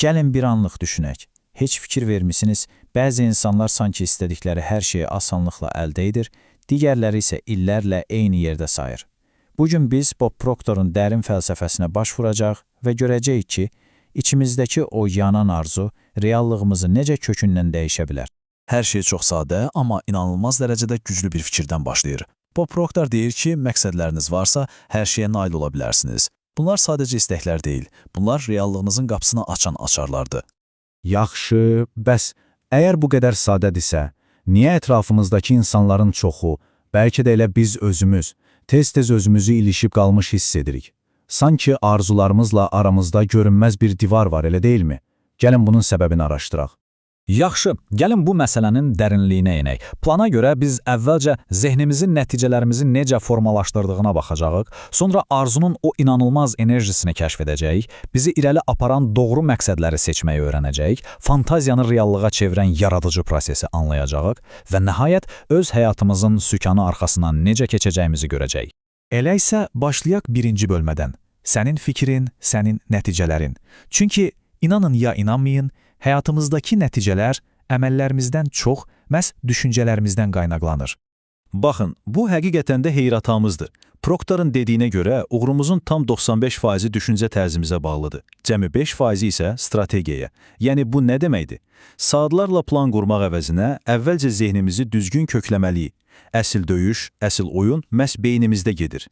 Gəlin bir anlıq düşünək. Heç fikir vermisiniz, bəzi insanlar sanki istədikləri hər şeyi asanlıqla əldə edir, digərləri isə illərlə eyni yerdə sayır. Bugün biz Bob Proctor'un dərin fəlsəfəsinə baş vuracaq və görəcəyik ki, içimizdəki o yanan arzu reallığımızı necə kökündən dəyişə bilər. Hər şey çox sadə, amma inanılmaz dərəcədə güclü bir fikirdən başlayır. Bob Proctor deyir ki, məqsədləriniz varsa, hər şeyə nail ola bilərsiniz. Bunlar sadəcə istəklər deyil, bunlar reallığınızın qapısını açan açarlardır. Yaxşı, bəs əgər bu qədər sadədirsə, niyə ətrafımızdakı insanların çoxu, bəlkə də elə biz özümüz, tez-tez özümüzü ilişib qalmış hiss edirik? Sanki arzularımızla aramızda görünməz bir divar var, elə deyilmi? Gəlin bunun səbəbini araşdıraq. Yaxşı, gəlin bu məsələnin dərinliyinə enək. Plana görə biz əvvəlcə zehnimizin nəticələrimizi necə formalaşdırdığına baxacağıq, sonra arzunun o inanılmaz enerjisini kəşf edəcəyik, bizi irəli aparan doğru məqsədləri seçməyi öyrənəcəyik, fantaziyanı reallığa çevirən yaradıcı prosesi anlayacağıq və nəhayət öz həyatımızın sükanı arxasından necə keçəcəyimizi görəcəyik. Elə isə başlayaq birinci bölmədən. Sənin fikrin, sənin nəticələrin. Çünki inanın ya inanmayın, həyatımızdakı nəticələr əməllərimizdən çox məhz düşüncələrimizdən qaynaqlanır. Baxın, bu həqiqətən də heyratamızdır. Proctor'un dediyinə görə uğurumuzun tam 95% düşüncə tərzimizə bağlıdır. Cəmi 5% isə strategiyaya. Yəni bu nə deməkdir? Saatlarla plan qurmaq əvəzinə əvvəlcə zehnimizi düzgün kökləməliyik. Əsl döyüş, əsl oyun məhz beynimizdə gedir.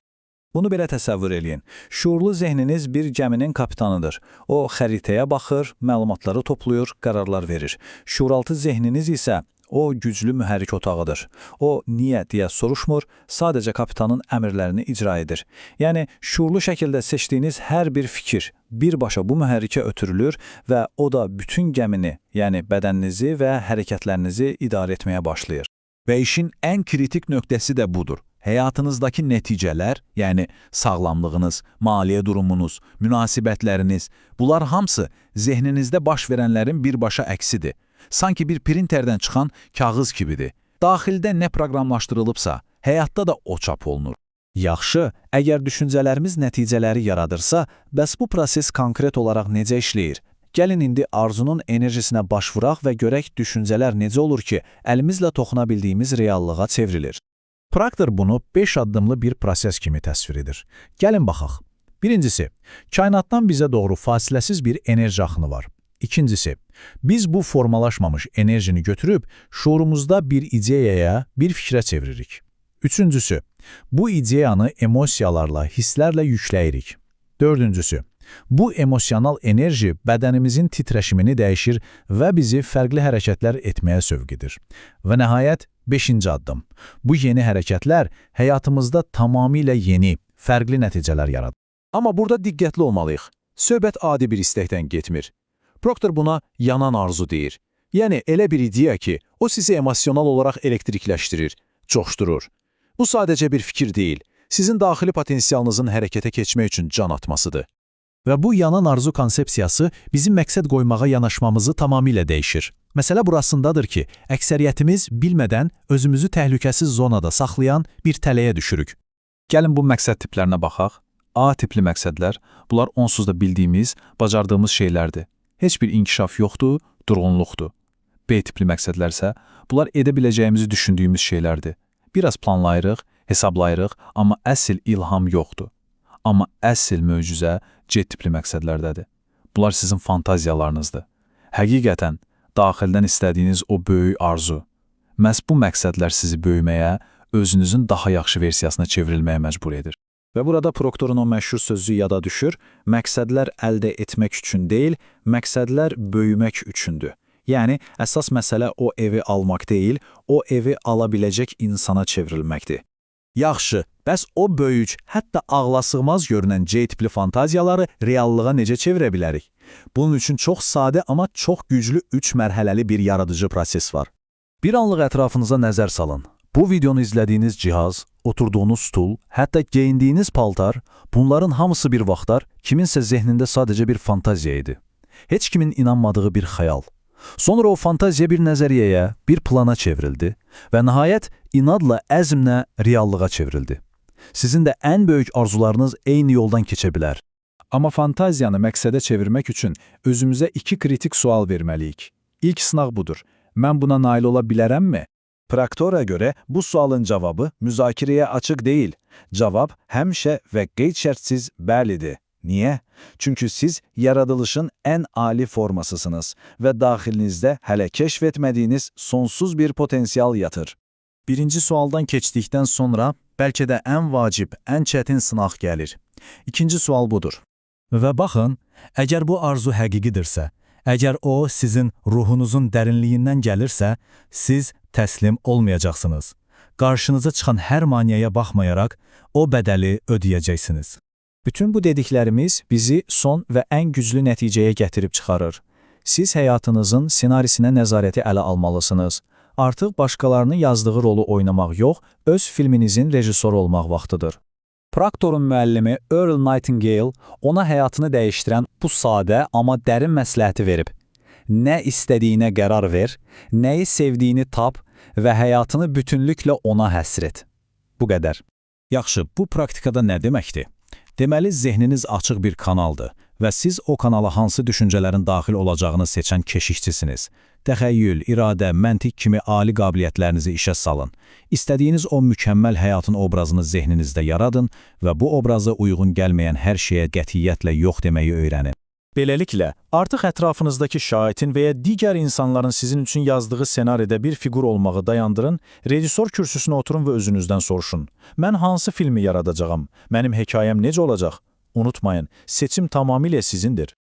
Bunu belə təsəvvür eləyin. Şuurlu zehniniz bir gəminin kapitanıdır. O, xəritəyə baxır, məlumatları toplayır, qərarlar verir. Şuuraltı zehniniz isə o güclü mühərrik otağıdır. O, niyə deyə soruşmur, sadəcə kapitanın əmrlərini icra edir. Yəni, şuurlu şəkildə seçdiyiniz hər bir fikir birbaşa bu mühərrikə ötürülür və o da bütün gəmini, yəni bədəninizi və hərəkətlərinizi idarə etməyə başlayır. Və işin ən kritik nöqtəsi də budur. Həyatınızdakı nəticələr, yəni sağlamlığınız, maliyyə durumunuz, münasibətləriniz, bunlar hamısı zehninizdə baş verənlərin birbaşa əksidir. Sanki bir printerdən çıxan kağız kimidir. Daxildə nə proqramlaşdırılıbsa, həyatda da o çap olunur. Yaxşı, əgər düşüncələrimiz nəticələri yaradırsa, bəs bu proses konkret olaraq necə işləyir? Gəlin indi arzunun enerjisinə baş vuraq və görək düşüncələr necə olur ki, əlimizlə toxuna bildiyimiz reallığa çevrilir. Proctor bunu 5 addımlı bir proses kimi təsvir edir. Gəlin baxaq. Birincisi, kainatdan bizə doğru fasiləsiz bir enerji axını var. İkincisi, biz bu formalaşmamış enerjini götürüb şuurumuzda bir ideyaya, bir fikrə çeviririk. Üçüncüsü, bu ideyanı emosiyalarla, hisslərlə yükləyirik. Dördüncüsü, bu emosional enerji bədənimizin titrəşimini dəyişir və bizi fərqli hərəkətlər etməyə sövq edir. Və nəhayət, 5-ci addım. Bu yeni hərəkətlər həyatımızda tamamilə yeni, fərqli nəticələr yaradır. Amma burada diqqətli olmalıyıq. Söhbət adi bir istəkdən getmir. Proctor buna yanan arzu deyir. Yəni elə bir ideya ki, o sizi emosional olaraq elektrikləşdirir, coşdurur. Bu sadəcə bir fikir deyil, sizin daxili potensialınızın hərəkətə keçmək üçün can atmasıdır. Və bu yanan arzu konsepsiyası bizim məqsəd qoymağa yanaşmamızı tamamilə dəyişir. Məsələ burasındadır ki, əksəriyyətimiz bilmədən özümüzü təhlükəsiz zonada saxlayan bir tələyə düşürük. Gəlin bu məqsəd tiplərinə baxaq. A tipli məqsədlər, bunlar onsuz da bildiyimiz, bacardığımız şeylərdir. Heç bir inkişaf yoxdur, durğunluqdur. B tipli məqsədlər isə, bunlar edə biləcəyimizi düşündüyümüz şeylərdir. Biraz planlayırıq, hesablayırıq, amma əsl ilham yoxdur. Amma əsl möcüzə C tipli məqsədlərdədir. Bunlar sizin fantaziyalarınızdır. Həqiqətən, daxildən istədiyiniz o böyük arzu. Məhz bu məqsədlər sizi böyüməyə, özünüzün daha yaxşı versiyasına çevrilməyə məcbur edir. Və burada Proctor'un o məşhur sözü yada düşür, məqsədlər əldə etmək üçün deyil, məqsədlər böyümək üçündür. Yəni, əsas məsələ o evi almaq deyil, o evi ala biləcək insana çevrilməkdir. Yaxşı, bəs o böyük, hətta ağlasığmaz görünən C tipli fantaziyaları reallığa necə çevirə bilərik? Bunun üçün çox sadə, amma çox güclü 3 mərhələli bir yaradıcı proses var. Bir anlıq ətrafınıza nəzər salın. Bu videonu izlədiyiniz cihaz, oturduğunuz stul, hətta geyindiyiniz paltar, bunların hamısı bir vaxtlar kiminsə zehnində sadəcə bir fantaziya idi. Heç kimin inanmadığı bir xəyal. Sonra o fantaziya bir nəzəriyyəyə, bir plana çevrildi və nəhayət inadla, əzmlə reallığa çevrildi. Sizin də ən böyük arzularınız eyni yoldan keçə bilər. Amma fantaziyanı məqsədə çevirmək üçün özümüzə 2 kritik sual verməliyik. İlk sınaq budur. Mən buna nail ola bilərəmmi? Praktora göre bu sualın cevabı müzakireye açık değil. Cevap həmişə və qeyd şərtsiz bəlidir. Niye? Çünkü siz yaradılışın en âli formasısınız ve daxilinizdə hələ keşf etmədiyiniz sonsuz bir potansiyal yatır. Birinci sualdan keçdikdən sonra bəlkə də ən vacib, ən çətin sınaq gəlir. İkinci sual budur. Və baxın, əgər bu arzu həqiqidirsə, əgər o sizin ruhunuzun dərinliyindən gəlirsə, siz təslim olmayacaqsınız. Qarşınıza çıxan hər maneəyə baxmayaraq, o bədəli ödəyəcəksiniz. Bütün bu dediklərimiz bizi son və ən güclü nəticəyə gətirib çıxarır. Siz həyatınızın senarisinə nəzarəti ələ almalısınız. Artıq başqalarının yazdığı rolu oynamaq yox, öz filminizin rejissoru olmaq vaxtıdır. Proctor'un müəllimi Earl Nightingale ona həyatını dəyişdirən bu sadə, amma dərin məsləhəti verib. Nə istədiyinə qərar ver, nəyi sevdiyini tap və həyatını bütünlüklə ona həsr et. Bu qədər. Yaxşı, bu praktikada nə deməkdir? Deməli, zehniniz açıq bir kanaldır və siz o kanala hansı düşüncələrin daxil olacağını seçən keşikçisiniz. Təxəyyül, iradə, məntiq kimi ali qabiliyyətlərinizi işə salın. İstədiyiniz o mükəmməl həyatın obrazını zehninizdə yaradın və bu obraza uyğun gəlməyən hər şeyə qətiyyətlə yox deməyi öyrənin. Beləliklə, artıq ətrafınızdakı şahidin və ya digər insanların sizin üçün yazdığı senaridə bir figur olmağı dayandırın, rejissor kürsüsünə oturun və özünüzdən soruşun. Mən hansı filmi yaradacağam? Mənim hekayəm necə olacaq? Unutmayın, seçim tamamilə sizindir.